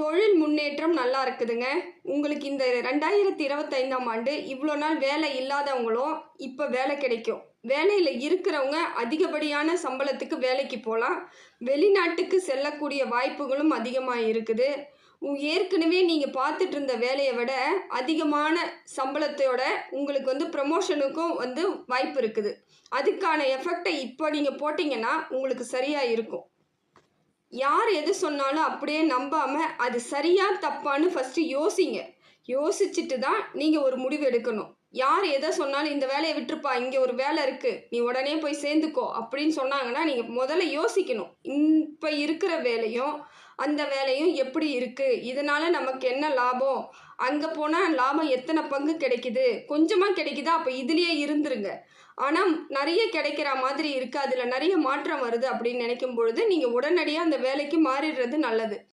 தொழில் முன்னேற்றம் நல்லா இருக்குதுங்க. உங்களுக்கு இந்த 2025ஆம் ஆண்டு இவ்வளோ நாள் வேலை இல்லாதவங்களும் இப்ப வேலை கிடைக்கும். வேலையில இருக்கிறவங்க அதிகப்படியான சம்பளத்துக்கு வேலைக்கு போலாம். வெளிநாட்டுக்கு செல்லக்கூடிய வாய்ப்புகளும் அதிகமா இருக்குது. ஏற்கனவே நீங்க பார்த்துட்டு இருந்த வேலைய விட அதிகமான சம்பளத்தோட உங்களுக்கு ப்ரமோஷனுக்கும் வாய்ப்பு இருக்குது. அதுக்கான எஃபெக்ட்ட இப்ப நீங்க போட்டீங்கன்னா, உங்களுக்கு சரியா இருக்கும். யார் எது சொன்னாலும் அப்படியே நம்பாம, அது சரியா தப்பான்னு ஃபர்ஸ்ட்டு யோசிங்க. யோசிச்சுட்டு தான் நீங்க ஒரு முடிவு எடுக்கணும். யார் எத சொன்னாலும் இந்த வேலைய விட்டுருப்பா, இங்க ஒரு வேலை இருக்கு. நீ உடனே போய் சேர்ந்துக்கோ அப்படின்னு சொன்னாங்கன்னா, நீங்க முதல்ல யோசிக்கணும். இப்ப இருக்கிற வேலையும், அந்த வேலையும் எப்படி இருக்கு? இதனால நமக்கு என்ன லாபம்? அங்க போனா லாபம் எத்தன பங்கு கிடைக்குது? கொஞ்சமா கிடைக்குதா? அப்ப இதுலயே இருந்துருங்க. ஆனா நெறைய கிடைக்கிற மாதிரி இருக்கு. அதுல நெறைய மாற்றம் வருது அப்படின்னு நினைக்கும் பொழுது, நீங்க உடனடியா அந்த வேலைக்கு மாறிடுறது நல்லது.